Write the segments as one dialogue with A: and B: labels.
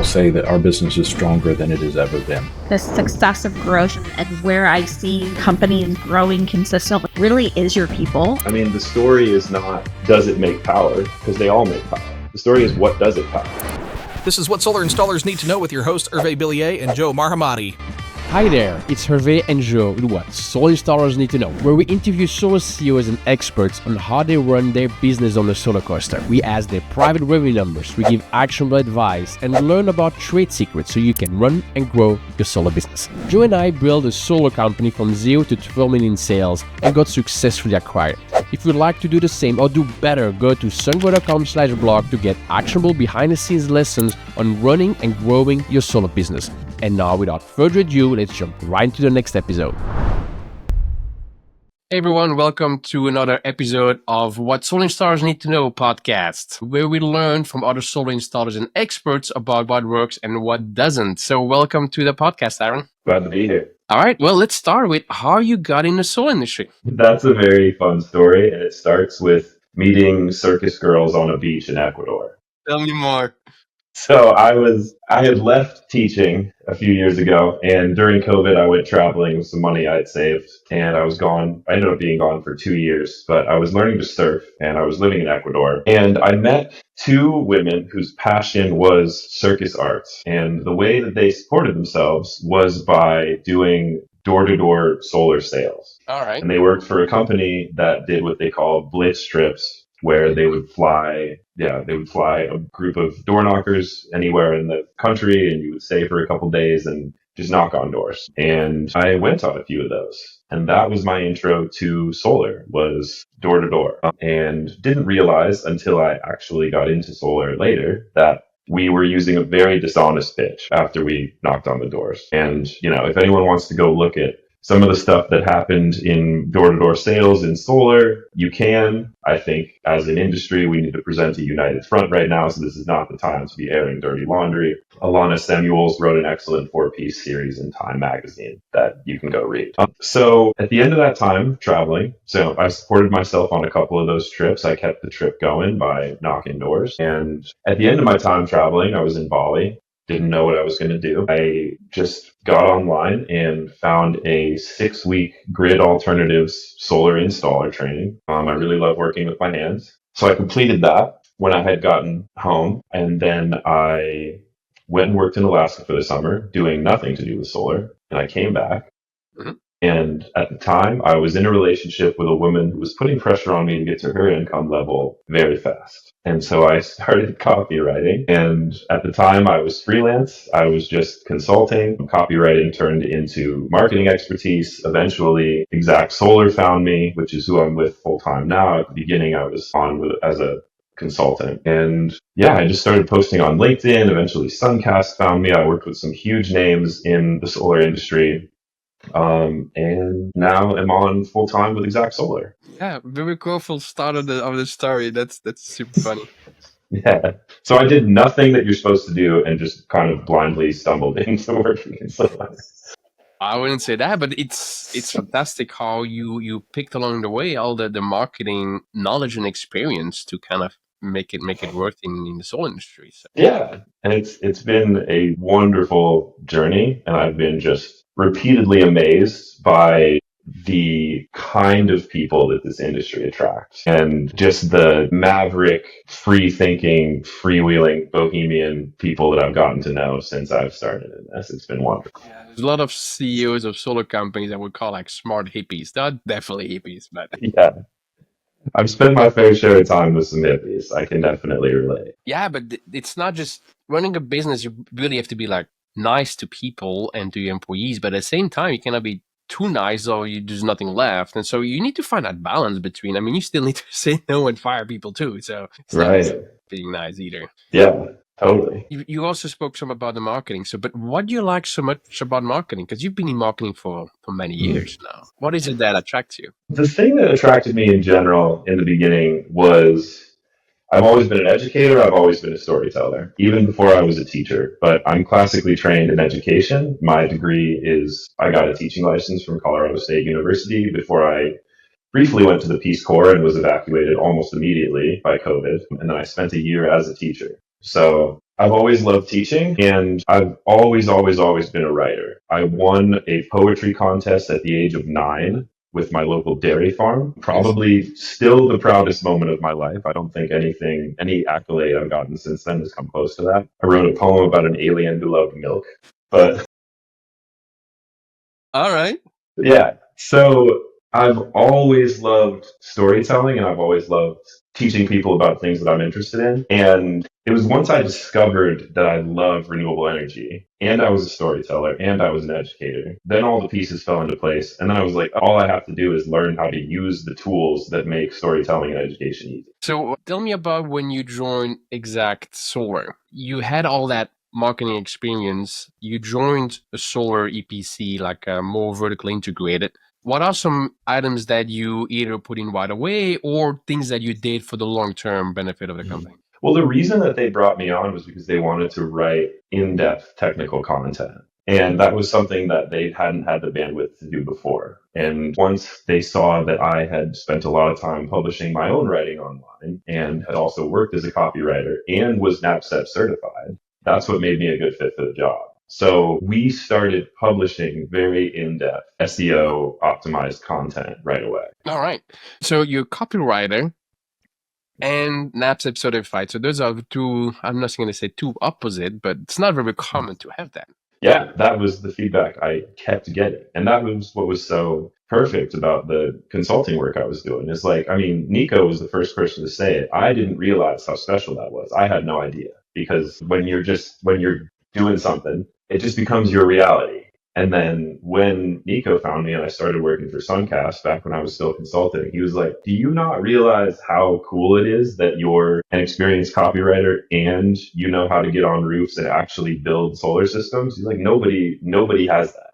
A: say that our business is stronger than it has ever been.
B: The success of growth and where I see companies growing consistently really is your people.
C: I mean, the story is not, does it make power? Because they all make power. The story is, what does it power?
D: This is What Solar Installers Need to Know with your host, Hervé Billier and Joe Marhamati.
E: Hi there, it's Hervé and Joe with What Solar Installers Need to Know, where we interview solar CEOs and experts on how they run their business on the solar coaster. We ask their private revenue numbers, we give actionable advice, and learn about trade secrets so you can run and grow your solar business. Joe and I built a solar company from 0 to 12 million in sales and got successfully acquired. If you'd like to do the same or do better, go to sungrow.com/blog to get actionable behind-the-scenes lessons on running and growing your solar business. And now, without further ado, let's jump right into the next episode. Hey everyone, welcome to another episode of What Solar Installers Need to Know podcast, where we learn from other solar installers and experts about what works and what doesn't. So welcome to the podcast, Aaron.
C: Glad to be here.
E: All right, well, let's start with how you got in the solar industry.
C: That's a very fun story, and it starts with meeting circus girls on a beach in Ecuador.
E: Tell me more.
C: So I had left teaching a few years ago, and during COVID, I went traveling with some money I had saved, and I was gone. I ended up being gone for 2 years, but I was learning to surf, and I was living in Ecuador, and I met two women whose passion was circus arts, and the way that they supported themselves was by doing door-to-door solar sales.
E: All right.
C: And they worked for a company that did what they call blitz trips, where they would fly a group of door knockers anywhere in the country, and you would stay for a couple days and just knock on doors. And I went on a few of those. And that was my intro to solar, was door to door. And didn't realize until I actually got into solar later that we were using a very dishonest pitch after we knocked on the doors. And, if anyone wants to go look at some of the stuff that happened in door-to-door sales in solar, you can. I think as an industry, we need to present a united front right now, so this is not the time to be airing dirty laundry. Alana Samuels wrote an excellent 4-piece series in Time magazine that you can go read. So at the end of that time traveling, so I supported myself on a couple of those trips. I kept the trip going by knocking doors. And at the end of my time traveling, I was in Bali. Didn't know what I was going to do. I just got online and found a 6-week grid alternatives solar installer training. I really love working with my hands. So I completed that when I had gotten home. And then I went and worked in Alaska for the summer, doing nothing to do with solar. And I came back. Mm-hmm. And at the time, I was in a relationship with a woman who was putting pressure on me to get to her income level very fast. And so I started copywriting. And at the time, I was freelance. I was just consulting. Copywriting turned into marketing expertise. Eventually, Exact Solar found me, which is who I'm with full time now. At the beginning, I was on with as a consultant. And I just started posting on LinkedIn. Eventually, Suncast found me. I worked with some huge names in the solar industry. And now I'm on full time with Exact Solar.
E: Yeah, very cool start of the story. That's super funny.
C: Yeah. So I did nothing that you're supposed to do and just kind of blindly stumbled into working in solar.
E: I wouldn't say that, but it's fantastic how you picked along the way all the marketing knowledge and experience to kind of make it work in the solar industry. So.
C: Yeah, and it's been a wonderful journey, and I've been just repeatedly amazed by the kind of people that this industry attracts, and just the maverick, free-thinking, freewheeling, bohemian people that I've gotten to know since I've started in this. It's been wonderful.
E: Yeah, there's a lot of CEOs of solar companies I would call like smart hippies. They're definitely hippies, but
C: yeah. I've spent my fair share of time with some hippies. I can definitely relate.
E: Yeah, but it's not just running a business. You really have to be like nice to people and to your employees, but at the same time, you cannot be too nice or there's nothing left. And so you need to find that balance between, you still need to say no and fire people too. So it's not being nice either.
C: Yeah. Totally.
E: You also spoke some about the marketing. But what do you like so much about marketing? Because you've been in marketing for many years now. What is it that attracts you?
C: The thing that attracted me in general in the beginning was I've always been an educator. I've always been a storyteller, even before I was a teacher. But I'm classically trained in education. My degree is I got a teaching license from Colorado State University before I briefly went to the Peace Corps and was evacuated almost immediately by COVID. And then I spent a year as a teacher. So I've always loved teaching, and I've always been a writer. I won a poetry contest at the age of 9 with my local dairy farm. Probably still the proudest moment of my life. I don't think any accolade I've gotten since then has come close to that. I wrote a poem about an alien who loved milk. But
E: All right.
C: yeah, so I've always loved storytelling, and I've always loved teaching people about things that I'm interested in. And it was once I discovered that I love renewable energy, and I was a storyteller, and I was an educator, then all the pieces fell into place. And then I was like, all I have to do is learn how to use the tools that make storytelling and education easy.
E: So tell me about when you joined Exact Solar. You had all that marketing experience. You joined a solar EPC, like more vertically integrated. What are some items that you either put in right away or things that you did for the long-term benefit of the company?
C: Well, the reason that they brought me on was because they wanted to write in-depth technical content. And that was something that they hadn't had the bandwidth to do before. And once they saw that I had spent a lot of time publishing my own writing online and had also worked as a copywriter and was NAPCEP certified, that's what made me a good fit for the job. So we started publishing very in-depth SEO optimized content right away.
E: All right. So you're a copywriter and NAPCEP certified. So those are two, I'm not going to say two opposite, but it's not very common to have that.
C: Yeah, that was the feedback I kept getting. And that was what was so perfect about the consulting work I was doing. Is like, I mean, Nico was the first person to say it. I didn't realize how special that was. I had no idea, because when you're doing something, it just becomes your reality. And then when Nico found me and I started working for Suncast back when I was still consulting, he was like, do you not realize how cool it is that you're an experienced copywriter and you know how to get on roofs and actually build solar systems? He's like, nobody has that.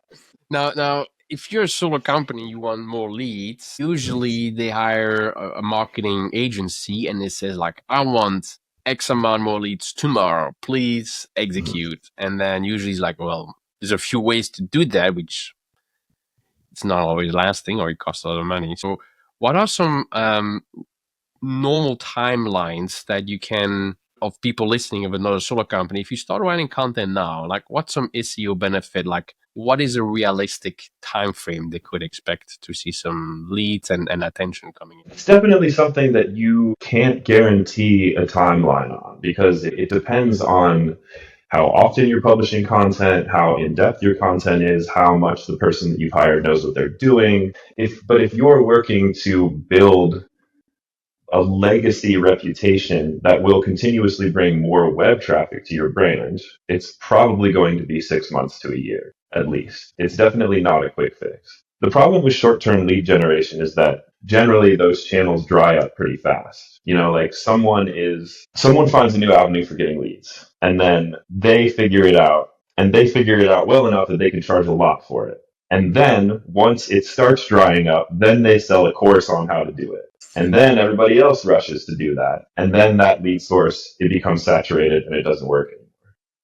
E: Now, if you're a solar company, you want more leads. Usually they hire a marketing agency and it says like, I want X amount more leads tomorrow, please execute. And then usually it's like, well, there's a few ways to do that, which it's not always lasting or it costs a lot of money. So what are some normal timelines that you can, of people listening of another solar company, if you start writing content now, like what's some SEO benefit? Like what is a realistic time frame they could expect to see some leads and attention coming in?
C: It's definitely something that you can't guarantee a timeline on, because it depends on how often you're publishing content, how in-depth your content is, how much the person that you've hired knows what they're doing. But if you're working to build a legacy reputation that will continuously bring more web traffic to your brand, it's probably going to be 6 months to a year, at least. It's definitely not a quick fix. The problem with short-term lead generation is that generally those channels dry up pretty fast. You know, like someone finds a new avenue for getting leads, and then they figure it out, and they figure it out well enough that they can charge a lot for it. And then once it starts drying up, then they sell a course on how to do it. And then everybody else rushes to do that. And then that lead source, it becomes saturated and it doesn't work anymore.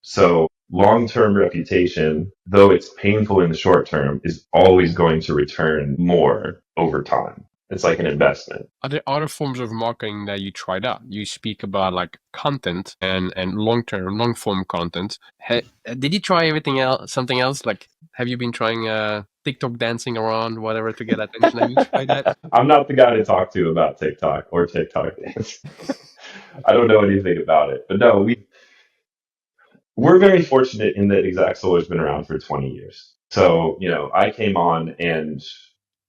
C: So long-term reputation, though it's painful in the short term, is always going to return more over time. It's like an investment.
E: Are there other forms of marketing that you tried out? You speak about like content and long-form content. Did you try everything else, something else? Like, have you been trying TikTok dancing around, whatever, to get attention? Have you tried that?
C: I'm not the guy to talk to about TikTok or TikTok dance. I don't know anything about it. But no, we're very fortunate in that Exact Solar has been around for 20 years. So, you know, I came on and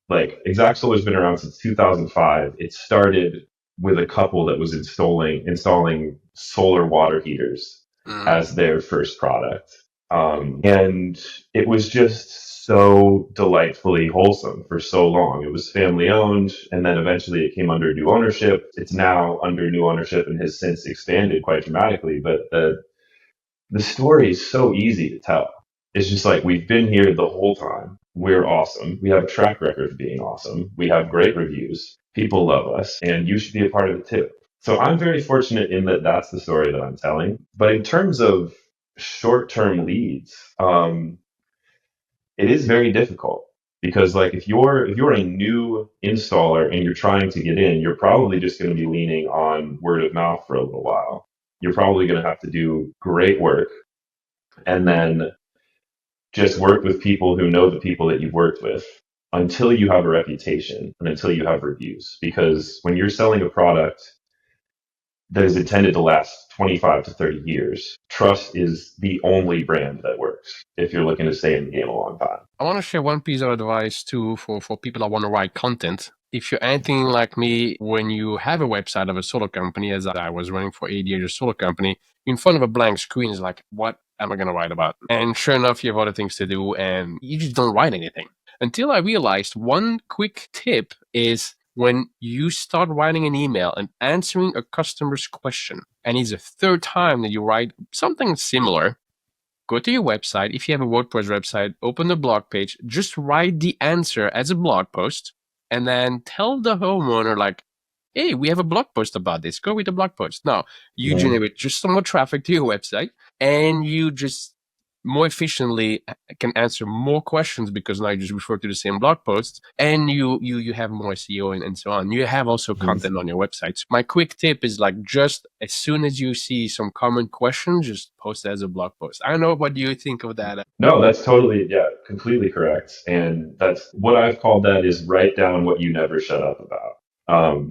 C: like Exact Solar has been around since 2005. It started with a couple that was installing solar water heaters as their first product. And it was just so delightfully wholesome for so long. It was family owned, and then eventually it came under new ownership. It's now under new ownership and has since expanded quite dramatically. But the story is so easy to tell. It's just like, we've been here the whole time. We're awesome. We have a track record of being awesome. We have great reviews. People love us, and you should be a part of it too. So I'm very fortunate in that that's the story that I'm telling. But in terms of short-term leads, it is very difficult, because like if you're a new installer and you're trying to get in, you're probably just going to be leaning on word of mouth for a little while. you're probably going to have to do great work and then just work with people who know the people that you've worked with until you have a reputation and until you have reviews. Because when you're selling a product that is intended to last 25 to 30 years, trust is the only brand that works if you're looking to stay in the game a long time.
F: I want to share one piece of advice too for people that want to write content. If you're anything like me, when you have a website of a solo company, as I was running for 8 years a solo company, in front of a blank screen is like, what am I going to write about? And sure enough, you have other things to do and you just don't write anything. Until I realized one quick tip is when you start writing an email and answering a customer's question, and it's the third time that you write something similar, go to your website. If you have a WordPress website, open the blog page, just write the answer as a blog post, and then tell the homeowner like, hey, we have a blog post about this. Go read the blog post. Now, you generate just some more traffic to your website, and you just more efficiently can answer more questions because now you just refer to the same blog posts, and you have more SEO and so on. You have also content on your website. So my quick tip is like, just as soon as you see some common questions, just post it as a blog post. I don't know, what do you think of that?
C: No, that's totally, completely correct. And that's what I've called that is write down what you never shut up about.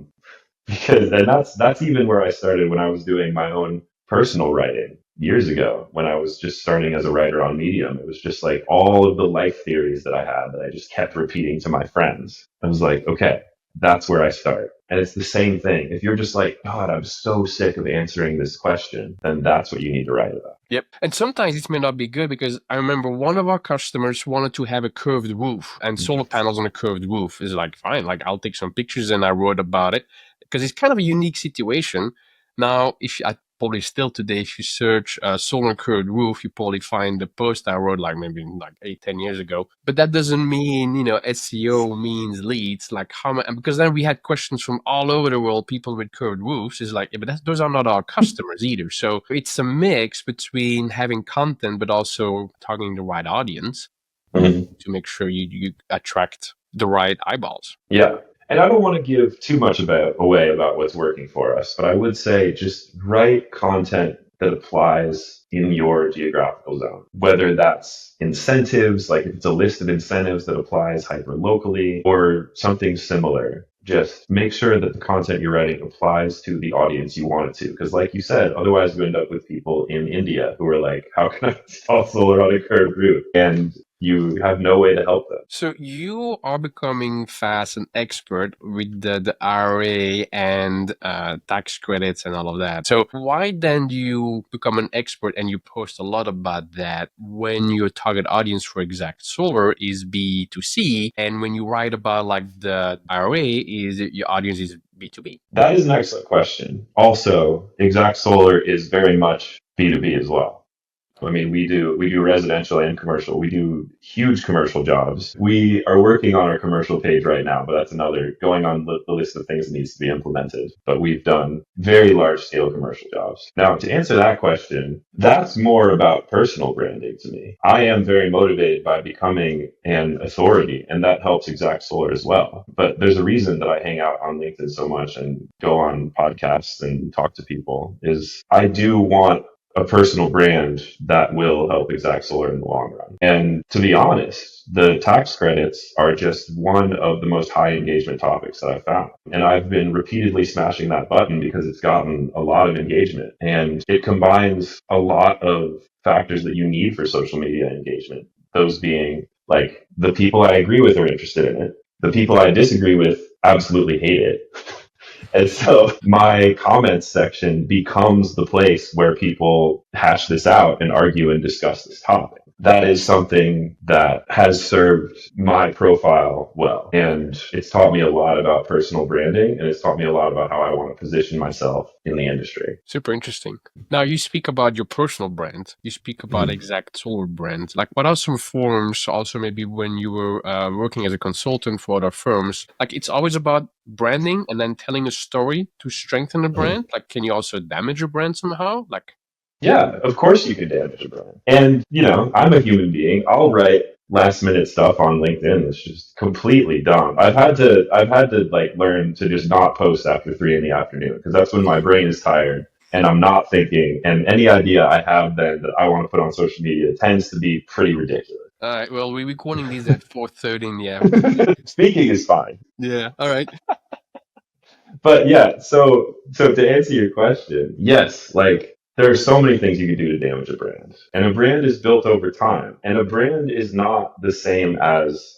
C: Because and that's even where I started when I was doing my own personal writing years ago, when I was just starting as a writer on Medium. It was just like all of the life theories that I had that I just kept repeating to my friends. I was like, okay, that's where I start. And it's the same thing. If you're just like, God, I'm so sick of answering this question, then that's what you need to write about.
F: Yep. And sometimes it may not be good, because I remember one of our customers wanted to have a curved roof, and solar panels on a curved roof is like, fine, like I'll take some pictures, and I wrote about it because it's kind of a unique situation. Now, I probably still today, if you search solar curved roof, you probably find the post I wrote like maybe like 8-10 years ago. But that doesn't mean, SEO means leads. Like because then we had questions from all over the world, people with curved roofs. Is like, yeah, but those are not our customers either. So it's a mix between having content, but also targeting the right audience to make sure you attract the right eyeballs.
C: Yeah. And I don't want to give too much away about what's working for us, but I would say just write content that applies in your geographical zone, whether that's incentives, like if it's a list of incentives that applies hyper locally or something similar. Just make sure that the content you're writing applies to the audience you want it to. Because like you said, otherwise you end up with people in India who are like, how can I install solar on a curved roof? And you have no way to help them.
F: So you are becoming fast an expert with the IRA and tax credits and all of that. So why then do you become an expert and you post a lot about that when your target audience for Exact Solar is B2C, and when you write about like the IRA is your audience is B2B?
C: That is an excellent question. Also, Exact Solar is very much B2B as well. I mean, we do residential and commercial. We do huge commercial jobs. We are working on our commercial page right now, but that's going on the list of things that needs to be implemented. But we've done very large scale commercial jobs. Now, to answer that question, that's more about personal branding to me. I am very motivated by becoming an authority, and that helps Exact Solar as well. But there's a reason that I hang out on LinkedIn so much and go on podcasts and talk to people, is I do want a personal brand that will help Exact Solar in the long run. And to be honest, the tax credits are just one of the most high engagement topics that I've found. And I've been repeatedly smashing that button because it's gotten a lot of engagement. And it combines a lot of factors that you need for social media engagement. Those being like the people I agree with are interested in it. The people I disagree with absolutely hate it. And so my comments section becomes the place where people hash this out and argue and discuss this topic. That is something that has served my profile well. And it's taught me a lot about personal branding, and it's taught me a lot about how I want to position myself in the industry.
F: Super interesting. Now, you speak about your personal brand. You speak about Exact Solar brand. Like, what are some forms, also maybe when you were working as a consultant for other firms? Like, it's always about branding and then telling a story to strengthen the brand. Like, can you also damage your brand somehow? Like,
C: yeah, of course you could damage a brand. And, I'm a human being. I'll write last minute stuff on LinkedIn that's just completely dumb. I've had to like learn to just not post after 3 p.m, because that's when my brain is tired and I'm not thinking, and any idea I have then that I want to put on social media tends to be pretty ridiculous.
F: All right. Well, we're recording these at 4:30 in the afternoon.
C: Speaking is fine.
F: Yeah. All right.
C: But yeah, so to answer your question, yes, like there are so many things you can do to damage a brand. And a brand is built over time. And a brand is not the same as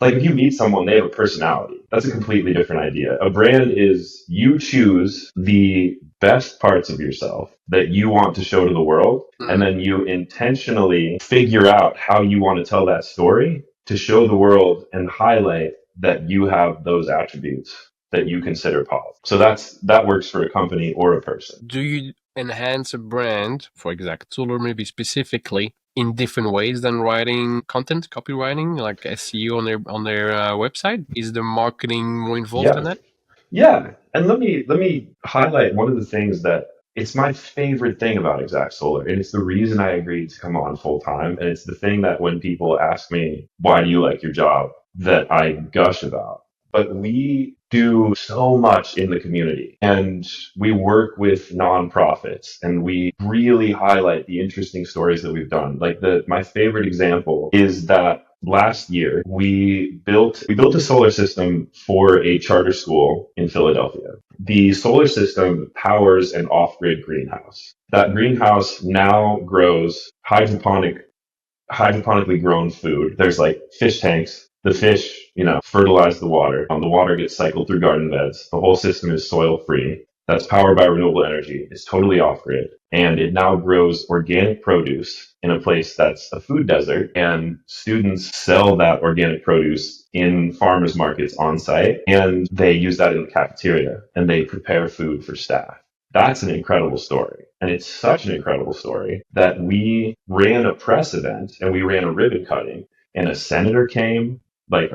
C: like if you meet someone, they have a personality. That's a completely different idea. A brand is you choose the best parts of yourself that you want to show to the world, and then you intentionally figure out how you want to tell that story to show the world and highlight that you have those attributes that you consider positive. So that works for a company or a person.
F: Do you enhance a brand, for Exact Solar maybe specifically, in different ways than writing content, copywriting, like SEO on their website? Is the marketing more involved in that?
C: Yeah. And let me highlight one of the things that it's my favorite thing about Exact Solar, and it's the reason I agreed to come on full time. And it's the thing that when people ask me, why do you like your job, that I gush about. But we do so much in the community, and we work with nonprofits, and we really highlight the interesting stories that we've done. Like my favorite example is that last year we built a solar system for a charter school in Philadelphia. The solar system powers an off-grid greenhouse. That greenhouse now grows hydroponically grown food. There's like fish tanks. The fish, fertilize the water. The water gets cycled through garden beds. The whole system is soil free. That's powered by renewable energy. It's totally off grid. And it now grows organic produce in a place that's a food desert. And students sell that organic produce in farmers markets on site. And they use that in the cafeteria and they prepare food for staff. That's an incredible story. And it's such an incredible story that we ran a press event and we ran a ribbon cutting, and a senator came, a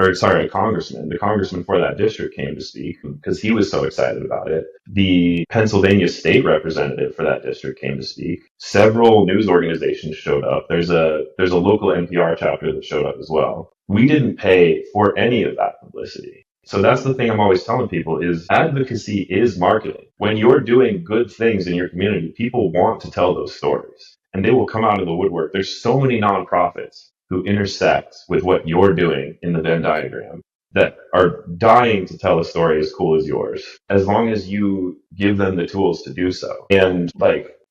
C: congressman. The congressman for that district came to speak because he was so excited about it. The Pennsylvania state representative for that district came to speak. Several news organizations showed up. There's a local NPR chapter that showed up as well. We didn't pay for any of that publicity. So that's the thing I'm always telling people is advocacy is marketing. When you're doing good things in your community, people want to tell those stories and they will come out of the woodwork. There's so many nonprofits who intersect with what you're doing in the Venn diagram that are dying to tell a story as cool as yours, as long as you give them the tools to do so. And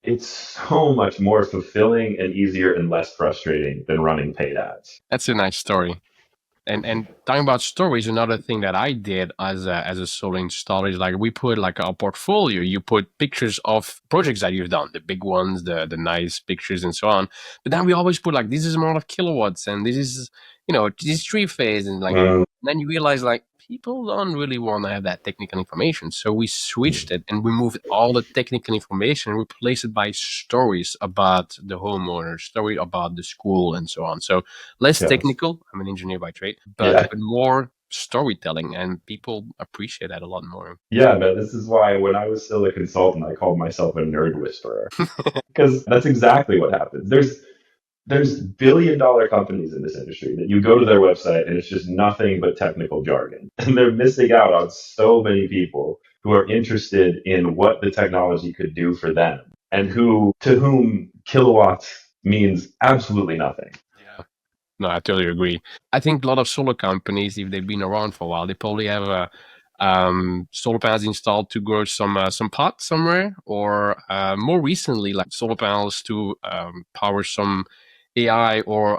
C: it's so much more fulfilling and easier and less frustrating than running paid ads.
F: That's a nice story. And talking about stories, another thing that I did as a solar installer is like we put like our portfolio. You put pictures of projects that you've done, the big ones, the nice pictures, and so on. But then we always put like this is amount of kilowatts, and this is this is 3-phase, and then you realize like people don't really want to have that technical information. So we switched it and we moved all the technical information and replaced it by stories about the homeowner, story about the school, and so on. So less technical. I'm an engineer by trade, but more storytelling, and people appreciate that a lot more.
C: Yeah, man, this is why when I was still a consultant, I called myself a nerd whisperer because that's exactly what happens. There's billion-dollar companies in this industry that you go to their website and it's just nothing but technical jargon. And they're missing out on so many people who are interested in what the technology could do for them and to whom kilowatts means absolutely nothing.
F: Yeah. No, I totally agree. I think a lot of solar companies, if they've been around for a while, they probably have solar panels installed to grow some pot somewhere, or more recently, like solar panels to power some AI or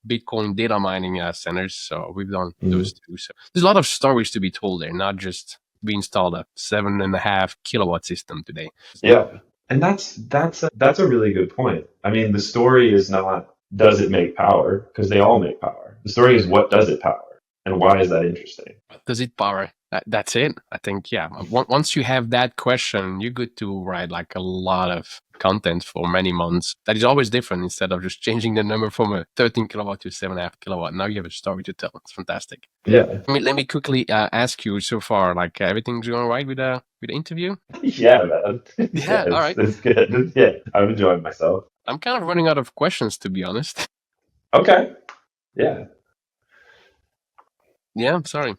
F: Bitcoin data mining centers. So we've done those too. So there's a lot of stories to be told there, not just we installed a 7.5 kilowatt system today.
C: Yeah. And that's a really good point. I mean, the story is not, does it make power? Because they all make power. The story is, what does it power? And why is that interesting?
F: Does it power? That's it. I think, yeah. Once you have that question, you're good to write like a lot of content for many months. That is always different instead of just changing the number from a 13 kilowatt to 7.5 kilowatt. Now you have a story to tell. It's fantastic.
C: Yeah.
F: Let me quickly ask you so far, like everything's going right with the interview?
C: Yeah, man.
F: Yeah, all right.
C: It's good. Yeah, I'm enjoying myself.
F: I'm kind of running out of questions, to be honest.
C: Okay. Yeah.
F: Yeah, I'm sorry.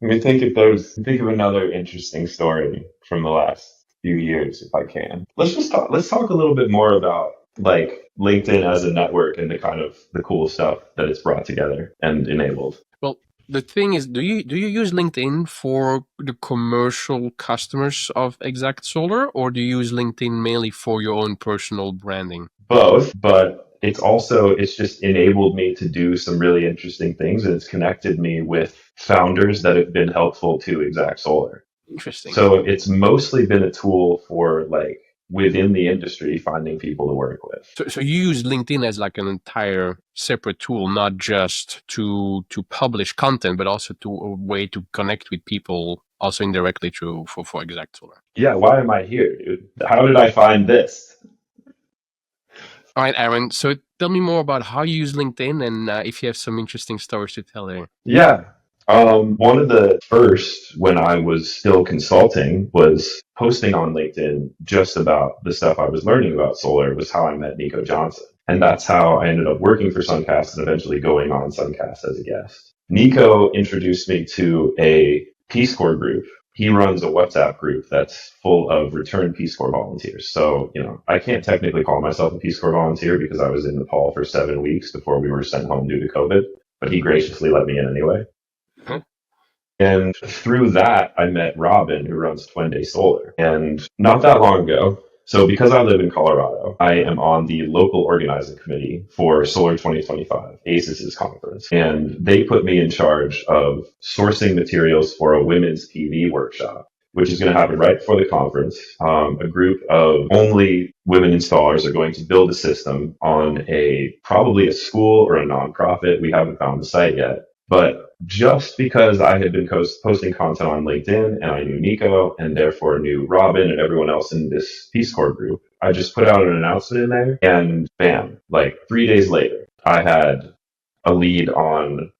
C: Let me think of another interesting story from the last few years if I can. Let's talk a little bit more about like LinkedIn as a network and the kind of the cool stuff that it's brought together and enabled.
F: Well, the thing is, do you use LinkedIn for the commercial customers of Exact Solar, or do you use LinkedIn mainly for your own personal branding?
C: Both, but it's just enabled me to do some really interesting things, and it's connected me with founders that have been helpful to Exact Solar.
F: Interesting.
C: So it's mostly been a tool for like within the industry finding people to work with.
F: So you use LinkedIn as like an entire separate tool, not just to publish content, but also to a way to connect with people, also indirectly through for Exact Solar.
C: Yeah, why am I here, dude? How did I find this?
F: All right, Aaron. So tell me more about how you use LinkedIn and if you have some interesting stories to tell there.
C: Yeah. One of the first when I was still consulting was posting on LinkedIn just about the stuff I was learning about solar was how I met Nico Johnson. And that's how I ended up working for Suncast and eventually going on Suncast as a guest. Nico introduced me to a Peace Corps group. He runs a WhatsApp group that's full of returned Peace Corps volunteers. So, I can't technically call myself a Peace Corps volunteer because I was in Nepal for 7 weeks before we were sent home due to COVID, but he graciously let me in anyway. And through that, I met Robin, who runs Twin Day Solar. And not that long ago, so because I live in Colorado, I am on the local organizing committee for Solar 2025, ACES' conference. And they put me in charge of sourcing materials for a women's PV workshop, which is going to happen right before the conference. A group of only women installers are going to build a system on probably a school or a nonprofit. We haven't found the site yet. But just because I had been posting content on LinkedIn and I knew Nico and therefore knew Robin and everyone else in this Peace Corps group, I just put out an announcement in there and bam, like 3 days later, I had a lead on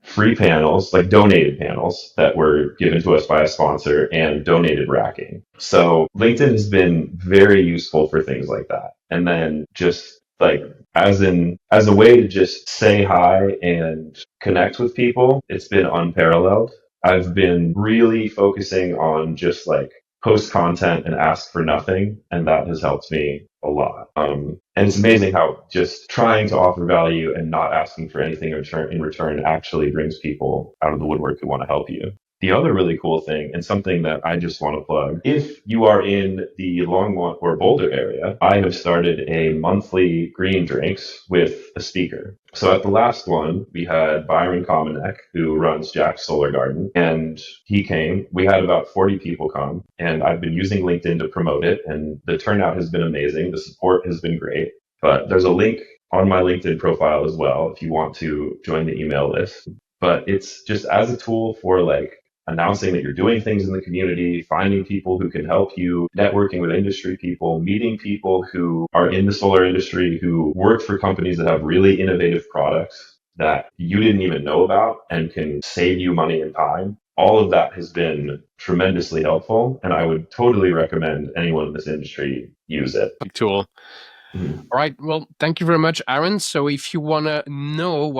C: free panels, like donated panels that were given to us by a sponsor and donated racking. So LinkedIn has been very useful for things like that. And then just like as a way to just say hi and connect with people, it's been unparalleled. I've been really focusing on just like post content and ask for nothing, and that has helped me a lot. And it's amazing how just trying to offer value and not asking for anything in return actually brings people out of the woodwork who want to help you. The other really cool thing, and something that I just want to plug, if you are in the Longmont or Boulder area, I have started a monthly green drinks with a speaker. So at the last one, we had Byron Komanek, who runs Jack's Solar Garden, and he came. We had about 40 people come, and I've been using LinkedIn to promote it, and the turnout has been amazing. The support has been great. But there's a link on my LinkedIn profile as well if you want to join the email list. But it's just as a tool for like announcing that you're doing things in the community, finding people who can help you, networking with industry people, meeting people who are in the solar industry, who work for companies that have really innovative products that you didn't even know about and can save you money and time. All of that has been tremendously helpful, and I would totally recommend anyone in this industry use it.
F: Big tool. All right. Well, thank you very much, Aaron. So if you want to know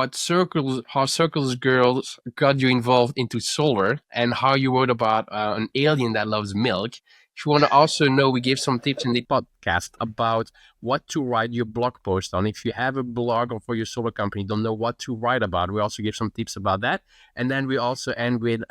F: how Circles Girls got you involved into solar and how you wrote about an alien that loves milk, if you want to also know, we gave some tips in the podcast about what to write your blog post on. If you have a blog or for your solar company, don't know what to write about, we also give some tips about that. And then we also end with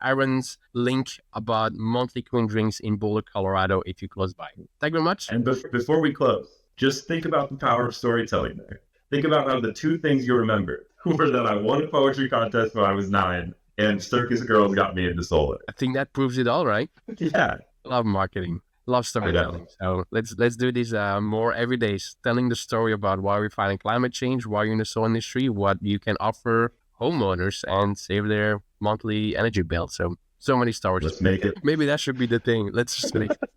F: Aaron's link about monthly green drinks in Boulder, Colorado, if you're close by. Thank you very much.
G: And before we close, just think about the power of storytelling there. Think about how the two things you remember were that I won a poetry contest when I was 9 and Circus Girls got me into solar.
F: I think that proves it all, right?
G: Yeah.
F: Love marketing. Love storytelling. So let's do this more every day, telling the story about why we're fighting climate change, why you're in the solar industry, what you can offer homeowners and save their monthly energy bill. So many stories.
G: Let's make it.
F: Maybe that should be the thing. Let's just make it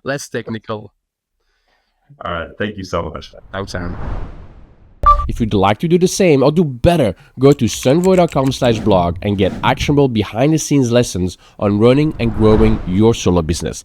F: less technical.
G: All right. Thank you so much.
F: Thanks, Aaron.
E: If you'd like to do the same or do better, go to sunvoy.com/blog and get actionable behind-the-scenes lessons on running and growing your solar business.